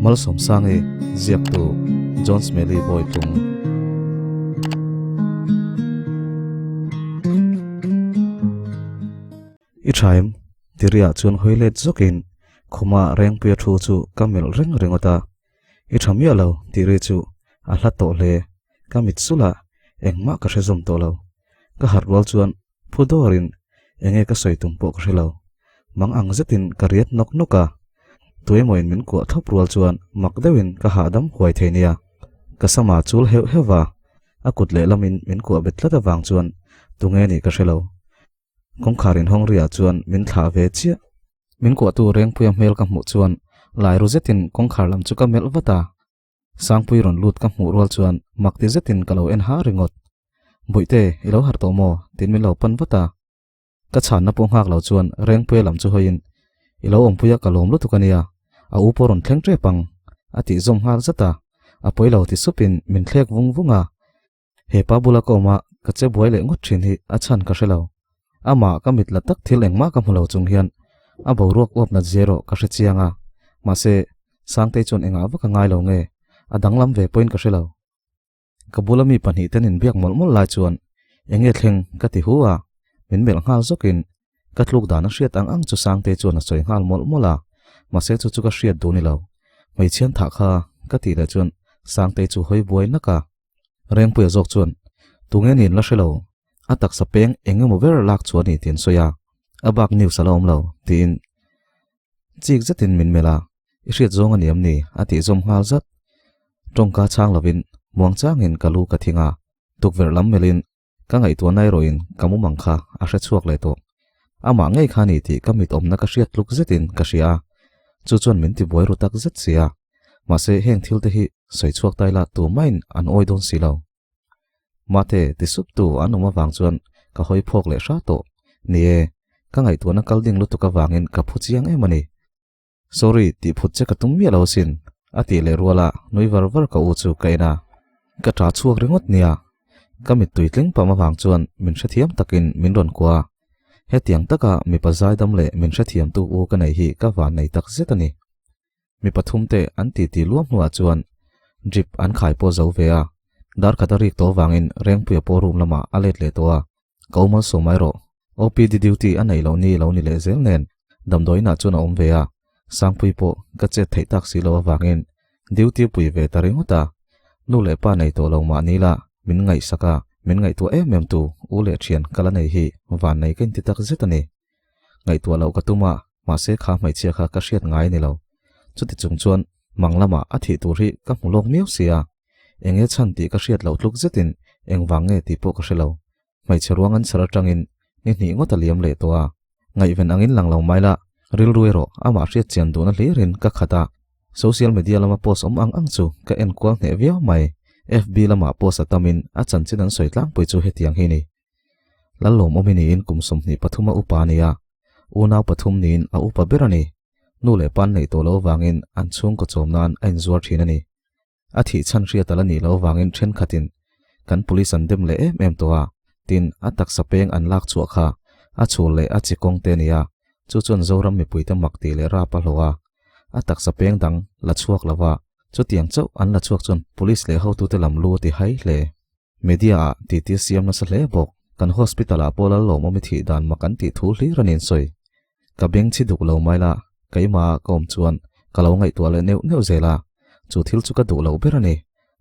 mal som sang e ziak tu John Smelly boy tung i thaim tiria chuan hoilet zokin khuma reng pia thu chu kamel reng rengota i thamia lo tiri chu a hla to le kamit sula engma ka rezom to lo ka harwal chuan phudorin enge ka soitum po ka relo mang ang zetin kariat nok noka tuemoin min ko thop rual chuan makdewin ka hadam huai theinia ka sama chul heu hewa akut le lamin min ko betlata wang chuan tunge ni ka relo kongkharin hongria chuan min thla ve chia min ko tu reng puyam mel ka mu chuan lai ru zetin kongkhar lam chu ka mel wata sangpui ron lut ka mu rual chuan makti zetin kalo en ha ringot buite ilo har to mo tin min lo pan wata ka chan na pong hak lo chuan reng pui lam chu hoin ilo om puya kalom lu tukania a uporon thleng tre pang ati zom hal zata a poilo ti supin min thlek vungvunga he pabula ko ma ka che boile ngot thin hi a chan ka relo ama ka mitla tak thil engma ka mulo chung hian a boruak op na zero ka hre chianga ma se sangte chon enga wa ka ngai lo nge a danglam ve point ka relo kabulami panhi tenin biak molmol lai chuan enge thleng ka ti huwa min mel ngal zokin katluk dana hriat ang chu sangte chuan a soi ngal molmola ma se chu ka hriat du ni lo mai chian tha kha ka ti la chuan sangte chu hoi boi naka reng pu zok chuan tunge nin la hrelo atak sapeng engemo ver lak chuani tin soya abak niu salom lo tin chik zatin min mela i hriat zong aniam ni ati zom ngal zat tongka chang lovin muang changin kalu ka thinga tukver lam melin ka ngai tu nai roin kamu mangkha a hre chuak le to ama ngei khani ti kamit omna ka hriat luk zetin ka hria chu chon min ti boi ru tak zet sia ma se heng thil te hi soi chuak taila tu main an oi don silo mate ti sup tu anuma wang chuan ka hoi phok le sha to nie ka ngai tu na kalding lu tu ka wangin ka phuchiang emani sorry ti phut che ka tum mi lo sin ati le ruala noi war war ka u chu kaina ka tra chuak ringot nia kamit tuitleng pama wang chuan min hrethiam takin min ron kwa hetiang taka mi pazai dam le min hrethiam tu u ka nei hi ka wan nei tak zetani mi pathum te an ti ti luam nuwa chuan drip an khai po zo ve a dar khatarik to wangin reng puya po room lama alet le to a kaumal so mai ro OPD duty anei lo ni le zel nen damdoi na chuna om ve a sangpui po ka che thei tak si lo wangin duty pui ve taringota nu le pa nei to lo ma ni la min ngai saka min ngai tu em tu u le thian kala nei hi wan nei ken ti tak zetani ngai tu lo ka tuma ma se kha mai chia kha ka hriat ngai ni lo chuti chung chuan manglama athi tu ri ka mulok miu sia enge chan ti ka hriat lo tluk zetin engwange ti po ka hrelo mai cheruangan sara tangin ni ni ngota liam le to a ngai ven angin langlo maila ril ruero ama hriat chian du na hlirin ka khata social media lama post ang chu ka en kwal ne viau mai FB lama post atamin a chanchin an soitlang pui chu hetiang hi ni lalom omini in kumsom ni pathuma upania unaw pathum nin a upa berani nu le pan nei to lo wangin an chung ko chomnan ain zuar thinani a thi chan ria talani lo wangin then khatin kan police an dem le em to a tin atak sapeng an lak chu kha a chul le a chikong te nia chu chon zoram mi puite makti le ra pa lowa atak sapeng dang la chuak lawa chu tiang chau an la chuak chon police le ho tu te lam lu ti hai hle media ti ti siam na sa hle bok kan hospital a polal lo mo mi thi dan makan ti thu hli ranin soi ka beng chi duk lo maila kaima kom chuan kalo ngai to le neu zela chu thil chu ka du lo berani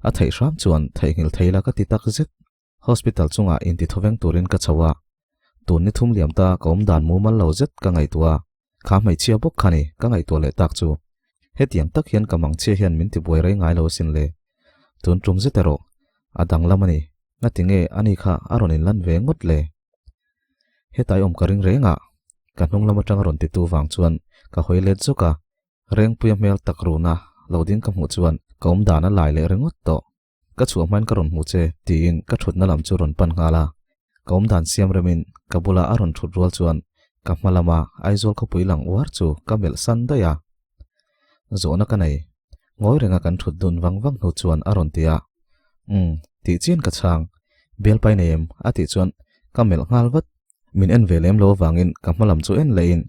a thei ram chuan thei ngil theila ka ti tak zet hospital chunga in ti thoveng turin ka chawa tun ni thum liam ta kom dan mu mal lo zet ka ngai tua kha mai chia bok khani ka ngai to le tak chu hetiang tak hian kamang che hian min ti boi rai ngai lo sin le tun trum zetero adang lamani ngatinge ani kha aronin lan ve ngot le hetai om karing renga kanung lama tang ron ti tu wang chuan ka hoilet zoka reng puyam mel takruna loading ka mu chuan kom dana lai le rengot to ka chu man ka ron mu che tin ka thut na lam chu ron pan ngala kom dan siam remin kabula aron thut rol chuan ka malama aizol ko puilang war chu ka mel san da ya zona ka nei ngoi renga kan thut dun wang nu chuan aron tia ti chin ka chang bel pai nem ati chuan ka mel ngal wat min en velem lo wangin ka malam chu en lein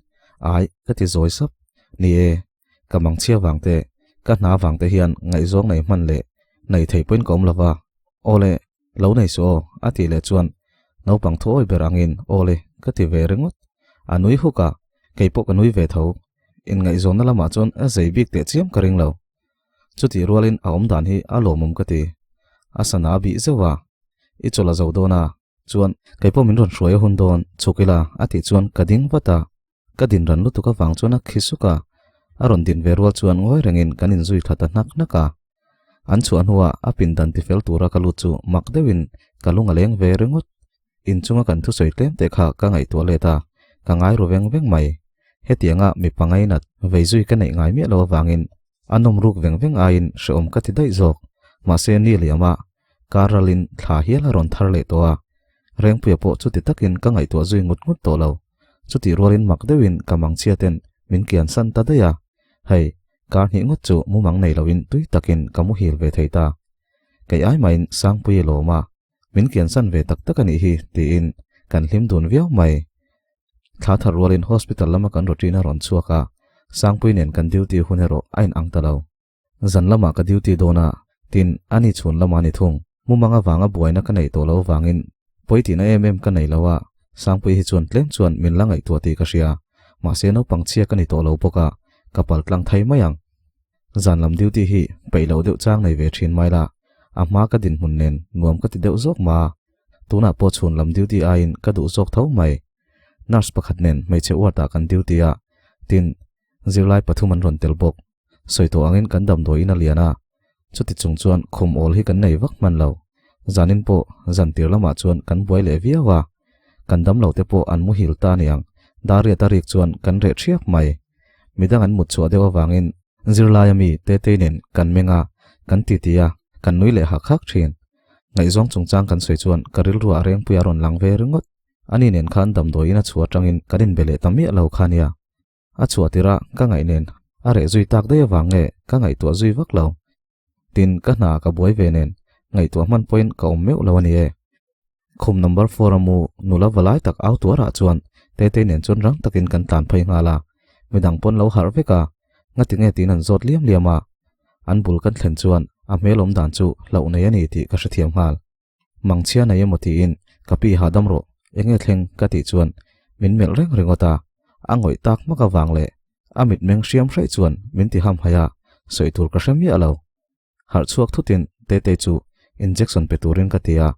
ai ka ti zoi sap ni e ka mang chia wangte ka na wang te hian ngai zong nei man le nei thei point kom lawa ole lo nei so ati le chuan no pang thoi berangin ole ka ti ve rengot anui huka keipo kanui ve tho in ngai zon la ma chon a zei bik te chiam karing lo chuti rolin a om dan hi a lomum ka ti asana bi zewa I chola zo dona chuan keipo min ron hruai hun don chukila ati chuan kading wata kadin ran lu tu ka wang chuan a khisuka aron din verwal chuan ngoi rengin kanin zui thata nak naka an chuan huwa apin dan ti fel tura kalu chu makdewin kalunga leng ve rengot in chunga kan thu soi tlem te kha ka ngai to leta ka ngai ro veng veng mai hetianga mi pangai nat veizui ka nei ngai mi lo wangin anom ruk veng veng ain shom ka ti dai zok ma se ni liama karalin thla hiala ron thar le towa reng pui po chuti takin ka ngai to zui ngut ngut to lo chuti rolin makdewin kamang chiaten min kian san ta daya hei kar hi ngot chu mumang nei lovin tui takin kamu hil ve theita kai ai main sang pui lo ma min kian san ve tak takani hi ti in kan hlim dun viau mai thla thar rolin hospital lama kan rotina ron chuaka sang pui nen kan duty hunero ain ang talo zan lama ka duty dona tin ani chhun lama ni thung mumanga wanga buaina ka nei to lo wangin poitina ka nei lawa sang pui hi chuan tlem chuan min langai to ti ka ria ma se no pangchia ka ni to lo poka kapal tlang thai mayang zan lam duty hi peilo deuh chang nei ve thin mai la ama ka din hun nen nuam ka ti deuh zok ma tuna po chhun lam duty ain ka du zok tho mai nurse pakhat nen meiche wata kan duty a tin zirlai pathuman ron telbok soito angin kan dam doi na liana chuti chung chuan khum ol hi kan nei vak man lo zanin po zan tir lama chuan kan buai le viawa kan dam lo te po an mu hil ta niang daria tarik chuan kan re thiap mai midang an mut chua dewa wangin zirlai mi te te nen kan menga kan titia kan nui le hak hak thin ngai zong chungchang kan soi chuan karil ruwa reng puya ron lang ve ringot ani nen khan dam doi na chua tangin kanin bele tami lo khania a chua tira ka ngai nen are zui tak de wange ka ngai to zui vak lo tin ka na ka boi ve nen ngai to man point ka om meu lo ani e khum number 4 amu nula walai tak au to ra chuan te te nen chun rang takin kan tan phai nga la midang pon lo har veka ngati nge tin an zot liam liama an bul kan thlen chuan a melom dan chu lo nei ani ti ka hrathiam hal mangchia na yemoti in kapi hadam ro enge thleng ka ti chuan min mel reng rengota angoi tak maka wangle amit meng siam hrai chuan min ti ham haya soitur ka hremi alo har chuak thutin te te chu injection peturin ka tia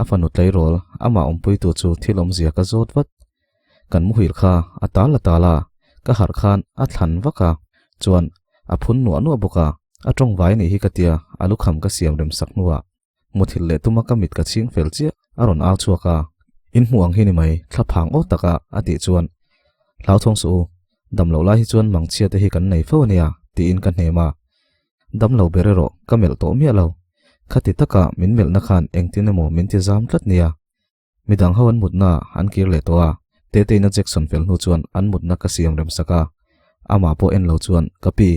afanu tlai rol ama ompui tu chu thilom zia ka zot wat kan muhil kha atala tala ka har khan a thlan waka chuan a phun nu anu boka atong vai nei hi ka tia alu kham ka siam rem sak nuwa muthil le tuma ka mit ka ching fel che aron al chuaka in muang hi ni mai thlaphang o taka ati chuan hlau thong su dam lo la hi chuan mangchia te hi kan nei fo ania ti in kan nema dam lo berero kamel to mi alo khati taka min mel na khan engtinemo min ti zam tlat nia midang hawan mutna an kir le towa te te na jackson fel nu chuan an mutna ka siam rem saka ama po en lo chuan kapi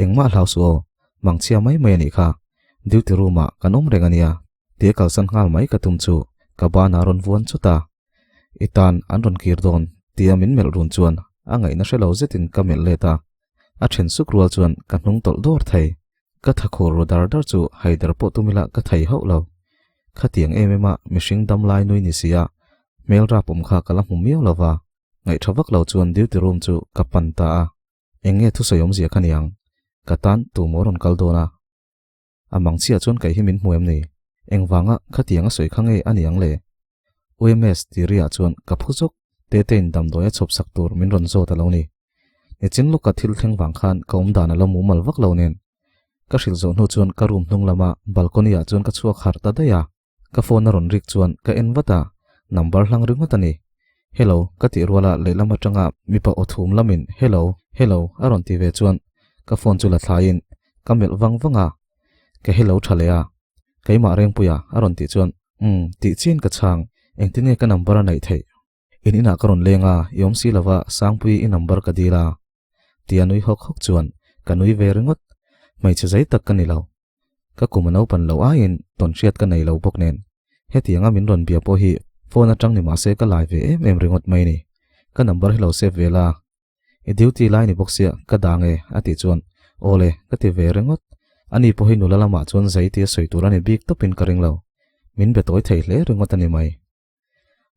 engma hlau su mangchia mai mai ni kha duty room a kanom rengania te kalsan ngal mai ka tum chu ka ba na ron vuan chuta itan an ron kir don tia min mel run chuan angai na shelo zetin kamel leta a then suk rual chuan ka hnung tol dor thai ka thakor ro dar dar chu haidar po tumila ka thai ho lo khatiang emema mishing dam lai noi ni sia mel ra pum kha kala hum miaw lawa ngai thawak lo chuan duty room chu ka panta a enge thu sayom zia khaniang katan tu moron kaldona amang chia chuan kai himin hmuem ni engwanga khatianga soi khange aniang le OMS tiria chuan ka phuzok te ten dam doya chop sak tur min ron zo ta lo ni echin luka thil thleng wang khan kaum dana lo mu mal vak lo nen ka hril zo nu chuan ka room hnung lama balcony a chuan ka chuak har ta daya ka phone ron rik chuan ka en wata number hlang ringot ani hello ka ti rola le lama tanga mi pa othum lamin hello aron ti ve chuan ka phone chula thlain kamel wangwanga ka hello thalea keima reng puya aron ti chuan ti chin ka chang engtinge ka number nei thei inina karon lenga yom si lawa sangpui I number ka dila tianui hok hok chuan kanui ve ringot mai chazai tak ka nilo ka kumano pan lo a in ton chiat ka nei lo bok nen hetianga min ron bia po hi phone atang ni ma se ka live em ringot mai ni ka number hello save vela e duty line box ya ka dange ati chuan โอเลก็ติเวรงดอันนี้พอให้หนูละมาจวนใจที่สวยตัวนี้บิ๊กตบเป็นกระเริงเรามินเบตัวไทยเล่เรื่องตันนี้ไหม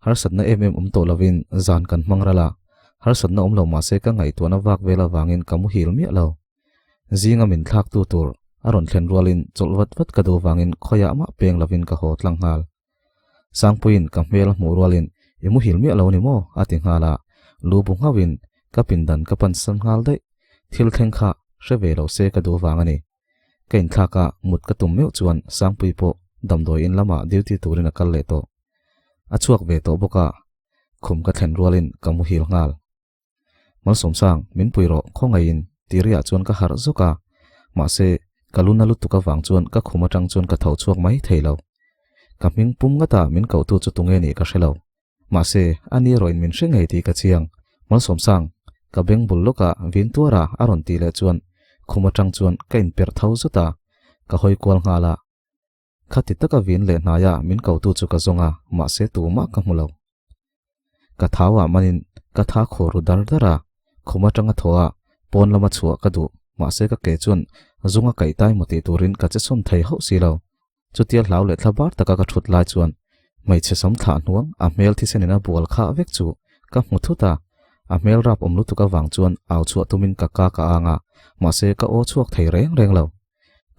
ฮาร์สันน่ะโตลาวินจานกันมังระละฮาร์สันน่ะเรามาเสกไงตัวน่ะวักเวลาวางินกัมหิลเมียเราจีงามินทักตัวอารอนเทนรัวลินจลวัดกระดูวางินขยะมาเปียงลาวินกะโหดลังฮาลสังปุยนกับเมลมูรัวลินยมุหิลเมียเรานี่โมอาติงฮาลาลูบุงฮาวินกับปินดันกับปันสันฮาลได้ทิลเทงขะเชเวเราเสกระดูวางันนี่เกินทักะมุดกระตุ่มเมียวจวนสังปุยโปดำโดยอินละมาดิวที่ตูรินักเลโตอชวกเวโตบกะคุมกระเทนรัวลินกับมุหิลงาลมันสมสังมินปุยโรข้องไงอินตีเรียจวนกะฮาร์ซุกะมาเสกลุนาลุตุกะวังจวนกะคุมจังจวนกะเท่าชวกไม่เทเลากับมิงปุ่มกะตามินเก่าตัวจุดตรงเงินนี่กะเชลามาเสอันนี้รอยมินเชงไงตีกะเชียงมันสมสังกับเบงบุลลุกะวินตัวระอารอนตีเลจวนคุมจังจวนกะอินเปิดเท่าจุดตากะหอยกวลงาละขัดติดตะกะวินเลนายามินเก่าตัวจุกะจงอามาเสตัวมากะมุลากะท้าวะมันินกะท้าโครุดาร์ดาระคุมจังกะทัวปนละมาชัวกะดูมาเสกะเกจวนจงอาไก่ตายหมดตัวรินกะจะสนไทยเฮาสีเราจุดเดียร์เหลาเล็ดละบาร์ตะกะกะชุดลายจวนไม่เชื่อสมฐานหวงอเมลที่เสนอบัวข้าเวกจูกับมุทุตาอเมลรับอมลุตุกะวังจวนเอาชัวตุมินกะกะกะอางะมาเสกะโอชวกไทยแรงเรา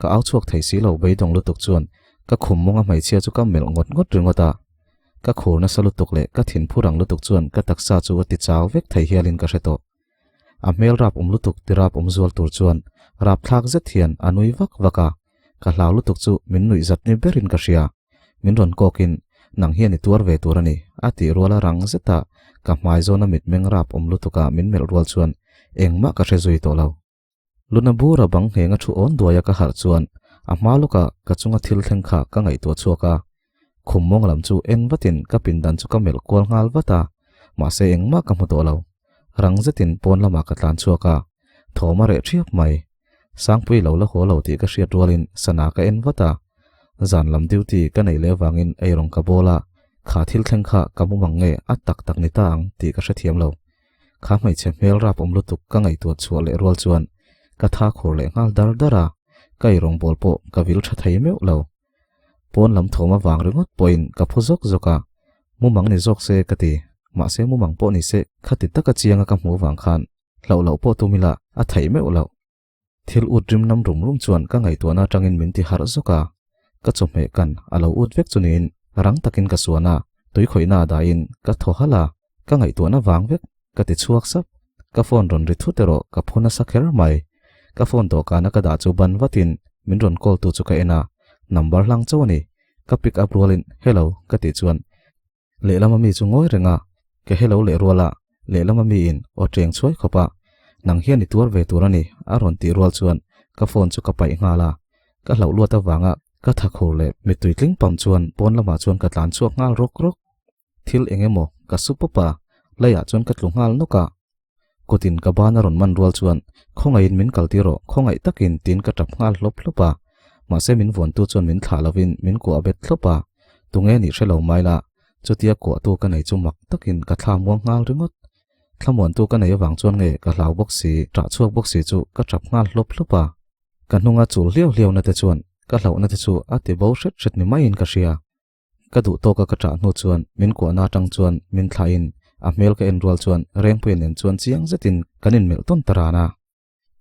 กะเอาชวกไทยสีเราใบดงลุตุกจวนกะขุมมงไม่เชื่อจุกะเมลงดเรื่องตากะโขนัสลุตุกเละกะถิ่นผู้รังลุตุกจวนกะตักษาจูติดเจ้าเวกไทยเฮียลินกะเชโตอเมลรับอมลุตุกติรับอมจวลตัวจวนรับทักเจเทียนอนุยวักวกะกะลาวลุตุกจูมินนุยจัดนิเบรินกะเชียมินรอนโกกินนังเฮียนิตัวเวตัวนี้อาติรัวละรังเจตากับไมโซนามิดเมงรับอมลุตุกะมินเมลรัวจวนเองมะกะเชจุยโตเลาลุนบูระบังเฮงะชูออนดัวยกะหัดจวนอามาลุกะกะจุงะทิลเทงขะกะไงตัวชัวกะคุมมงลำจูเอ็นวัตินกะปินดันจุกะเมลกวลงาลวตามาเซเองมะกะมุโตเลารังเจตินปนละมากะตานชัวกะโถมาเรเชียบไหมสังปุยเหลาละหัวเหลาตีกะเชียดรัวลินสนากะเอ็นวตาจานลำดิวตีกะไหนเลวังอินไอรองกะโบลาขาทิลเทงขะกะมุมังเงอัตตักนิตาอังตีกะเชเทียมเหลาข้าไม่เชเมลรับอมลุตุกกะไงตัวชัวเลรัวจวนกะทาโคเลงาลดาร์ดาระกะไอรองบอลโปกะวิลชะไทยเมวเหลาปนลำโถมาวางเรื่องดปอยน์กับพจกจกะมุมังนิจกเซกะตีมาเซมุมังโปนิเซขัดติดตะกะเจียงกับหมูวางคันเหลาโปตุมิละอัไทยเมวเหลาทิลอุดริมน้ำรุ่มจวนกะไงตัวน่าจังอินมินติฮาร์ซกะกะจมเมกันอาลาอุดเวกจุนินรังตะกินกะสวนาตุยข่อยนาดาอินกะโทฮะลากะไงตัวน่าวางเวกกะติดชวกซับกะฟอนรอนริทุเตโรกะพุนะสักเคร์ไม่กะฟอนโตกานกะดาจูบันวัตินมินรอนโกลตุจุกะเอนานัมบาร์ลังจวนีกะปิกอับรัวลินเฮลโลกะติจวนเลละมามีจุงอยเรงะกะเฮลโลเลรัวละเลละมามีอินออเจงช่วยขปะนังเฮียนิตัวเวตัวนี้อารอนตีรัวจวนกะฟอนจุกะไปงาลากะเหลาลัวตะวางะกะทักโคเลมิตุยกลิ้งปั๊มจวนปนละมาจวนกะตานชวกงาลรกทิลเองโมกะซุปปะเลยะจวนกะลุงงาลนกะกุตินกะบานารอนมันรัวจวนข้องไอมินกัลติโรข้องไอตักินตินกะจับงาลลบลปะมาเซมินวนตัวจวนมินถาลวินมินกัวเบ็ดลปะตุงเอนี่เชลาไม่ละจุดเดียกัวตัวกันไหนจุมักตักินกะทามวงงาลรึงดขมวนตัวกันไหนวางจวนเงกะเหลาบกสีตราชวกบกสีจุกะจับงาลลบลปะกันนุงอาจูเลี้ยวนาเตจวนกะเหลานาเตจูอาติบาวเช็ดนี่ไม่อินกะเชียกะดูโตกะกะจานูจวนมินกัวนาจังจวนมินทาอินอเมลกะเอ็นรัวจวนเร่งเปลี่ยนจวนเจียงเจตินกันอินเมลต้นตรานา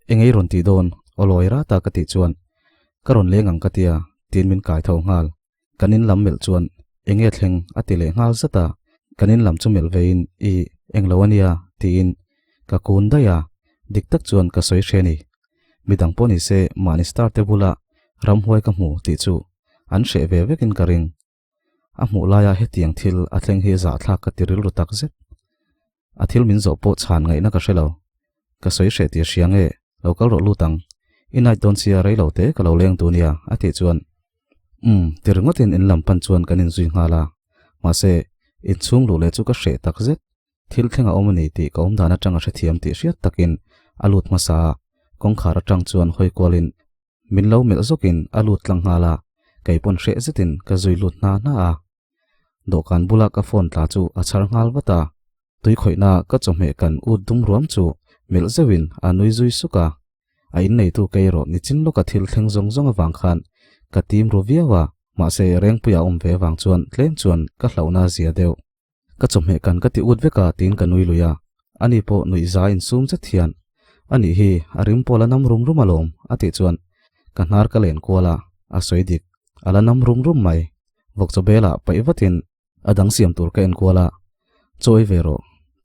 เองไอรอนตีโดนอลอยราตากะติจวนกะรอนเลงังกะเตียตีนมินกายเท่างาลกันอินลำเมลจวนเองเอทเฮงอติเลงาลซะตากันอินลำจุเมลเวอินอีเองลาวเนียตีนกะกูนดายาดิกตักจวนกะสวยเชนีมิดังปอนิเซมานิสตาร์เตบุละรำหวยกะหมูติจูอันเชเวเวกินกะริงอะหมูลายาเฮติยังทิลอะเทงเฮซาทากะติริลรุตักเซอะทิลมินโซโปชานไงนะกะเชลากะสวยเชติเชียงเอเรากะรอลูตังอินไอดอนเซียไรเราเตกะเราเลงตัวเนียอะติจวนติรงตินอินลำปันจวนกันอินซุยงาลามาเซอินซุงลูเลจูกะเชตักเซทิลเทงอะอมนีติกอมดานะจังอะเชเทียมติเชียตักินอลุดมาซากงขาระจังจวนหอยกวลินมินเล่าเมลซกินอลุดลังงาลาไก่ปนเชะเซตินกะจุยลุดนาอาดอกกันบุลากะฟอนตาจูอาชารงาลวตาตุยข่อยนากะจอมเฮกันอุดดุมรวมจูเมลเซวินอานุยซุยสุกา a in nei tu keiro ni chin lo ka thil thleng zong zong awang khan ka tim ro viawa ma se reng puya ve wang chuan tlem chuan ka hlauna zia deu ka chomhe kan ka ti ut veka tin ka nui luya ani po nui za in sum cha thian ani hi arim pola nam rum rum alom ati chuan ka hnar ka len kola a soidik ala nam rum rum mai vok chobela paiwatin adang siam tur ka en kola choi vero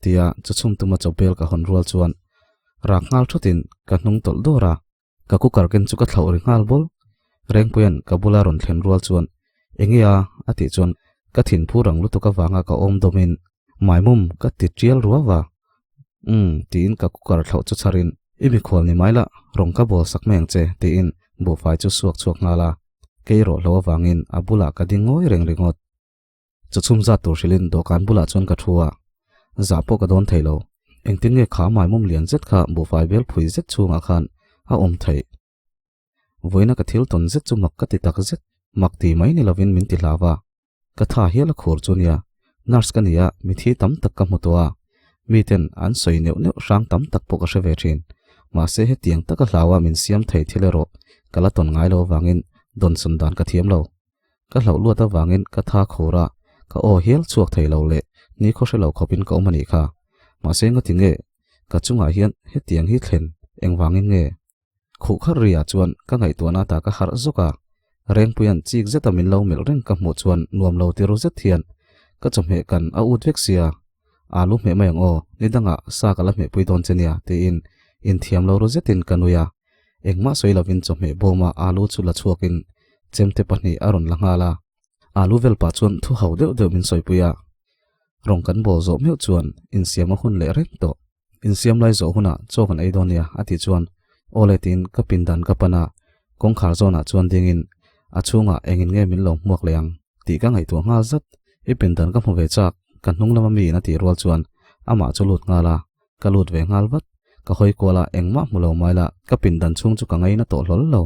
tia chuchum tuma chobel ka hon rual chuan rak ngal thotin ka hnung tol dora ka kukar ken chu ka thlau ri ngal bol reng puyan ka bula ron thlen rual chuan engia ati chuan ka thin phurang lutu ka wanga ka om domin maimum ka ti trial ruwa tin ka kukar thlau chu charin imi khol ni maila rong ka bol sakmeng che tin bo fai chu suak chuak ngala keiro lo wangin abula ka dingoi reng ringot chuchum za tur shilin dokan bula chuan ka thuwa zapo ka don thailo engtin nge kha maimum lian zet kha bo fai bel phui zet chunga khan a om thai voina ka thil ton zet chu mak ka ti tak zet mak ti mai ni lovin min ti lawa ka tha hiala khur chunia nurse ka nia mi thi tam tak ka mutwa mi ten an soi neu neu rang tam tak po ka sheve thin ma se he tiang taka hlawa min siam thei thilero kala ton ngai lo wangin don sundan ka thiam lo ka hlau luata wangin ka tha khora ka o hial chuak thei lo le ni kho se lo khopin ka omani kha ma se nga tinge ka chunga hian he tiang hi thlen eng wangin nge khu khar ria chuan ka ngai to na ta ka har zoka reng puyan chik zeta min lo mel reng ka mo chuan nuam lo ti ro zet thian ka chomhe kan a ut vek sia alu me mai ngo nidanga sa kala me pui don chenia te in thiam lo ro zetin kanuya engma soilavin chomhe boma alu chula chuakin chemte pani aron langala alu vel pa chuan thu hau deuh deuh min soipuya rong kan bol zo meu chuan in siam hun le rek to in siam lai zo huna chokan eidonia ati chuan oletin ka pindan ka pana kong khar zona chuan dingin achunga engin nge min lo muak leang ti ka ngai tu nga zat I pindan ka hmuve chak kan hnung lama mi na ti rual chuan ama chu lut ngala ka lut ve ngal wat ka hoi kola engma mulo maila ka pindan chung chu ka ngai na to hlol lo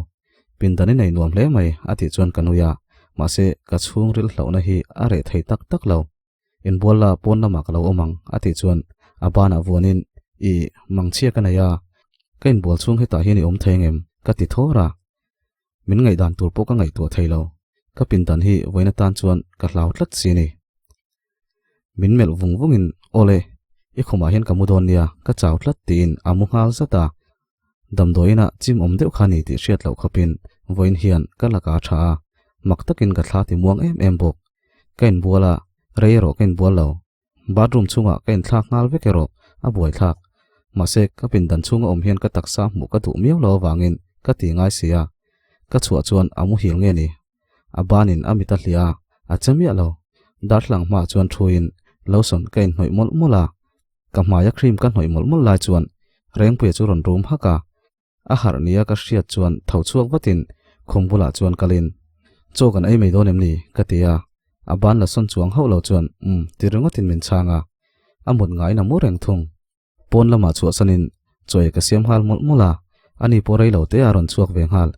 pindan nei nuam hle mai ati chuan kanuya ma se ka chung ril hlona hi are thei tak tak lo in bola ponna mak lo omang ati chuan abana vonin I mangchia kanaya kain bol chung he ta hi ni om thengem ka ti thora min ngai dan tur po ka ngai to thailo ka pindan hi voina tan chuan ka hlau tlat sini min mel vungin ole I khoma hian ka mudon nia ka chaw tlat tin amu ngal zata damdoina chim om deuh khani ti hriat lo khopin voin hian ka laka tha maktakin ka thla ti muang em bok kain bola reiro kain bol lo bathroom chunga kain thlak ngal vekero a boi thlak mase ka pindan chunga om hian ka taksa mu ka tu miau lo wangin ka ti ngai sia ka chua chuan amu hil nge ni abanin amita hlia achamia lo dartlang ma chuan thuin loson kain hnoi mol mola ka maya cream ka hnoi mol mol lai chuan reng pui chu ron room haka a har nia ka hriat chuan thau chuak watin khombula chuan kalin chokan ei mei donem ni ka tia aban la son chuang ho lo chuan tirengotin min changa amut ngai na mu reng thung pon lama chu sanin choi ka siam hal mol mola ani porei lo te aron chuak ve hal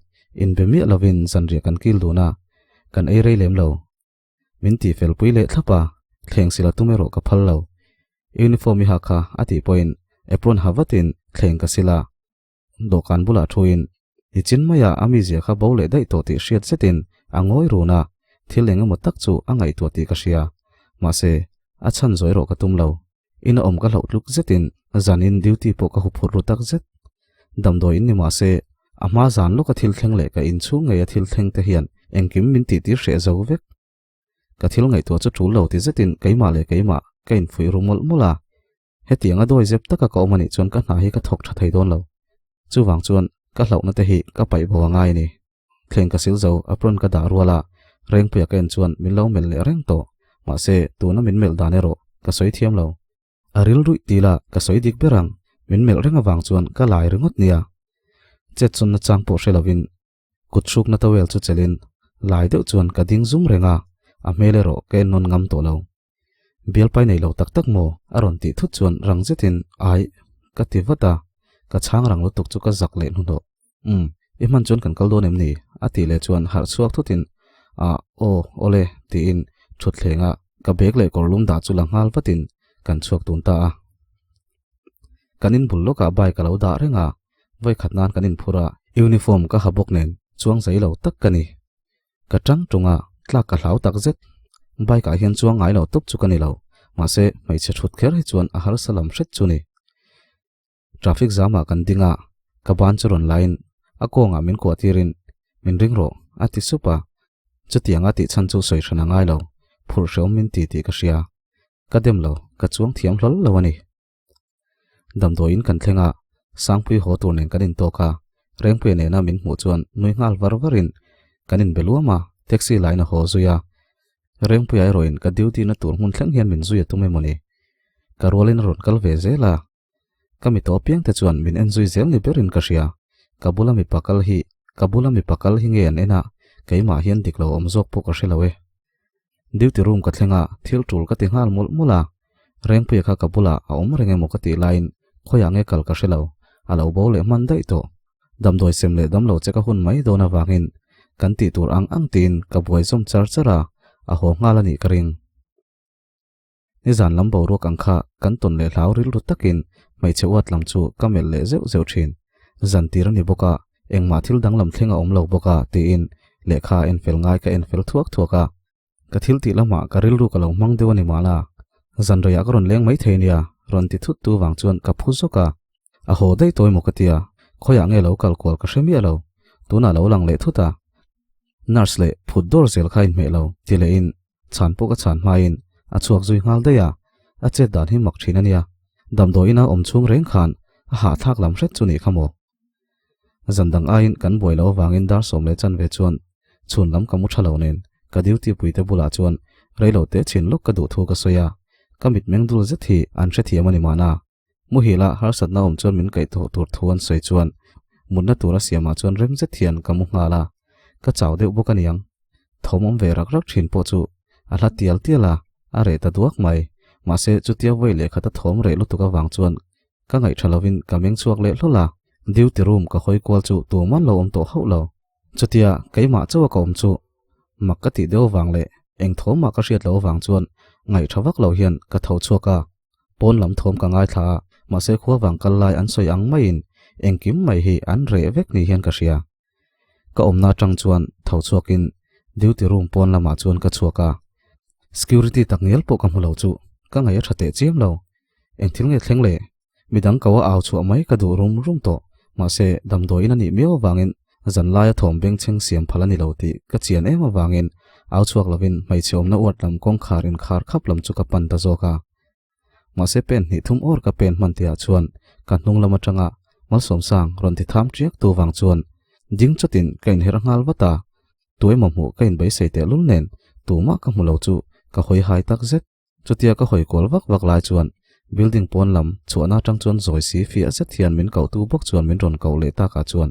in be mi lovin zanria kan kil duna kan ei rei lem lo min ti fel pui le thapa thleng sila tumero ka phal lo uniform hi hakha ati point apron hawatin thleng ka sila dokan bula thuin ichin maya ami zia kha bole dai to ti hriat setin angoi runa thileng mo tak chu angai to ti ka sia ma se a chan zoi ro ka tum lo ina om ka luk zetin zanin duty po ka hupur ru tak zet damdoi ni ma se ama zan lo ka thil thleng le ka in chu ngai a thil thleng te hian engkim min ti ti hre zo vek ka thil ngai to chu thu lo ti zetin keima le keima kain phui rumol mula hetianga doi zep taka ka omani chuan ka hna hi ka thok tha thei don lo chuwang chuan ka hlau na te hi ka pai bo ngai ni thleng ka sil zo apron ka da ruala reng pia ken chuan min lo mel le reng to ma se tu na min mel danero ka soi thiam lo aril rui tila ka soi dik berang min mel renga wang chuan ka lai ringot nia chet chun na chang po shelovin kutchuk na tawel chu chelin lai deuh chuan ka ding zum renga a melero ken non ngam to lo bial pai nei lo tak tak mo aron ti thu chuan rang zetin ai ka ti wata ka chang rang lo tuk chu ka zak le nu do iman chuan kan kal don em ni ati le chuan har chuak thutin ole ti in thut thlenga ka bek le korlum da chu langal patin kan chuak tun ta kanin bullo ka bai ka lo da renga ไว้ขัดนานกันอินพุระยูนิฟอร์มก็หาบกเน้นช่วงใจเราตักกันนี่กระจังจงตลากกะเหลาตักเจ็ดใบกะเฮียนช่วงไงเราตุบจุกันนี่เรามาเสไม่เชื่อชุดแค่ให้ชวนอาหารสลัมเช็ดจุนี่ทราฟิกจามากันดิงกับบ้านจรนไลน์อากงมินกวาดทีรินมินริงโรอาติสุปะจุดยังอาติชันจูสวยชนะง่ายเราผู้เชี่ยวมินตีกระเชียกระเด็มเรากระช่วงเทียมล้ลวันนี้ดำโดยินกันเทงสังพุยหัวตัวเน่งกันอินโตกาเร่งเปลี่ยนน่ามินหัวจวนนุยงาลวารวารินกันอินเบลัวมาแท็กซี่ไลน์หัวซุยาเร่งพุยไอโรอินกับดิวตีนัตัวหุ่นเทงเฮียนมินซุยตุ้มเอมนี่การวอลินรอนกัลเวเซล่าก็มีตัวเพียงแต่จวนมินเอ็นซุยเซลนิเบรินกระเชียกับบุลามีปักลฮิเงียนเอ็น่ะไก่มาเฮียนดิกเราอมจกพวกกระเชลเวดิวตีรูมกับเทงทิลจูลกับติงาลมุลาเร่งพุยกับบุลาเอาอมเร่งมกติไลน์ขอยางกัลกระเชลอาเราบอกเลยมันได้โตดำโดยเซมเลดำเราจะกหุ่นไม่โดนวางินกันติตัวอังตีนกับบวยส้มจาร์จระอาหงงาลนิกริงนิจานลำบาวรัวกังขากันตนเลหลาวริลรุตตะกินไม่เชื่อวัดลำจูกัมเมลเลเซวชินจันตีรนิบกะเอ็งมาทิลดังลำเทงอมเหลาบกะตีอินเลขาเอ็นเฟลง่ายกับเอ็นเฟลทวกะกะทิลติละมากะริลรุกะเหลามังเดวนิมาลาจันระยะกรอนเลี้ยงไม่เทียนยารอนติทุตตูวังจวนกับผู้ซกะอาโหได้ตัวมกติยาขอยางเหลากลกอลกะเชมีเหลาตัวน่าเหลาหลังเลทุตานาร์สเลพุดดอร์เซลขายเมเหลาทีเลอินฉันพวกฉันมาอินอาชวกจุยงาลได้ยาอาเจดานหิมักชินันยาดำโดยน่าอมชุงเร่งขานอาหาทักลำเช็ดจุนีขโมจันดังอินกันบวยเหลาวางอินดาร์สมเลจันเวจวนชุนลำกมุชเหลาเนนกะดิวตีปุยเตบุลาจวนไรเหลาเตชินลุกกระดูทูกะสวยากะมิดเมงดูลเจทีอันเชทียมันมานามุฮิละฮาร์สัตนาอมจวนมินไก่ตัวทวนสวยจวนมุนนัตัวรัสเซียมาจวนเร่งเจทียนกะมุงาลากะเจ้าเดวบุกันยังทอมอมเวรักชินโปจูอาลาเตียลเตียลาอาเรตดวกไม่มาเสจุดเตียวไว้เลยขัดทอมเรลุตุกะวางจวนกะไงชลวินกะเมงชวกเละลุลาดิวติรุมกะคอยกวลจูตัวมันเราอมโตเข้าเราจุดเตียไก่มาเจ้ากะอมจูมักกะติเดววางเละเอ็งทอมมากะเชียดเราวางจวนไงทวักเราเฮียนกะเท่าชัวกะปนลำทอมกะง่ายท่ามาเสขัววางกันลายอันสวยอังไม่อินเอ็งกิมไม่ฮีอันเรเวกนี่เฮียนกะเชียก็อมนาจังจวนเท่าชัวกินดิวติรุมปนละมาจวนกะชัวกะsecurity ตักเนียลปกำหัวเราจูก็ไงชัดเตะเจียมเราเอ็งทิ้งเงเทงเล่มีดังกว่าเอาชัวไม่กระดูรุมโตมาเสดำโดยนั่นนี่เมียววางอินจันลายถมเบงเชงเสียมพลันนี่เราตีกะเจียนมาวางอินเอาชัวกลวินไม่เชื่อมนอวดลำกงขารินขาขับลำจุกปันตะโจกามาเสเป็นนิทุ่มอร์กับเป็นมันเตียชวนกันนุ่งละมาจังะมาสมสางรอนที่ทำเจียกตัววางชวนยิงจุดินเกินเฮรังฮัลวัตตาตัวหมหมูเกินใบเสตลุ่นเนนตัวมากกับหมูเหลาจูก็หอยหายตักเซ็ตจุดเดียก็หอยกอลวักลายชวนบิลดิ้งปนลำชวนน่าจังชวนจอยสีฟีเซ็ตเทียนมินเก่าตัวบกชวนมินรอนเก่าเลตากาชวน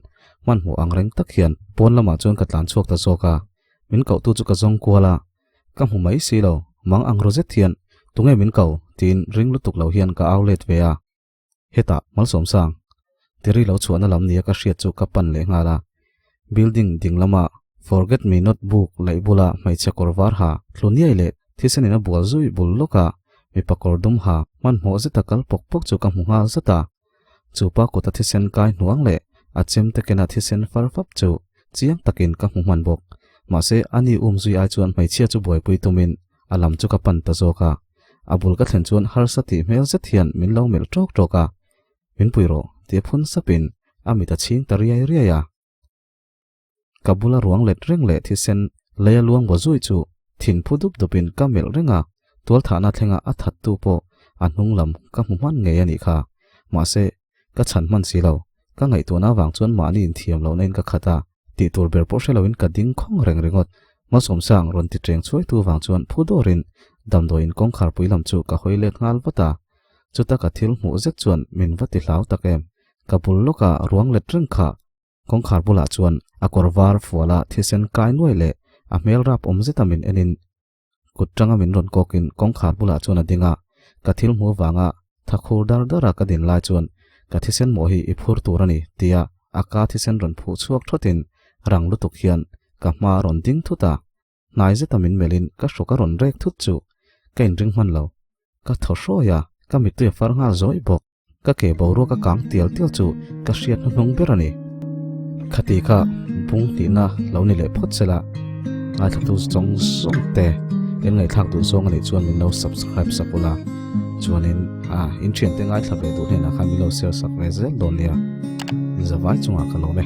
มันหัวอังเร่งตักเขียนปนละมาชวนกัดหลานชวกตะโจกามินเก่าตัวจุกจงกัวละกับหูไม่สีเหลามังอังโรเซตเทียนตุงเอมินเก่าตีนริงลุตุกเหลาเฮียนกับเอาเลตเวียเฮตามัลสมสังทีรีเหลาชวนลำเนียก็เสียจุกับปันเลงาละbuilding ding lama forget me not book lai bula mai chakor war ha thlunia ile thisenina bol zui bul loka mi pakor dum ha man mo zeta kal pok chu ka munga zata chupa ko ta thisen kai nuang le achem tekena thisen farfap chu chiang takin ka muman bok ma se ani zui a chuan mai chia chu boi pui tumin alam chu ka pan ta zoka abul ka thlen chuan har sati mel zathian min lo mel tok toka min puiro te phun sapin amita ching tariai ya kabula ruang let reng le thisen leya luang bo zui chu thin phudup dopin kamel renga tol thana thenga athat tu po anung lam ka muman nge ani kha ma se ka chan man silo ka ngai to na wang chon ma ni in thiam lo nen ka khata ti tur ber po sheloin ka ding khong reng rengot ma som sang ron ti treng choi tu wang chon phudorin damdoin kong khar pui lam chu ka hoile ngal wata chuta ka thil mu zet chuan min wati hlau takem kabul loka ruang let reng kha kong khar bula chuan akor war fuala thisen kai noi le a mel rap omzetamin enin kutranga min ron kokin kong khar bula chuan adinga kathil mu wanga thakhur dar dara ka din lai chuan kathisen mohi iphur turani tia aka thisen ron phu chuak thotin rang lutuk hian ka ma ron ding thuta nai zetamin melin ka shoka ron rek thut chu kain ring man lo ka thosho ya ka mitu farnga zoi bok ka ke boru ka kang tial tial chu ka hriat hnung berani khati kha bung ti na lo ni le phot sela ngai thak tu chong song te en ngai thak tu song ani chuan min lo subscribe sakula chuanin in chen te ngai thlap le tu hena kha mi lo share sak re zel don nia zawai chunga ka lo me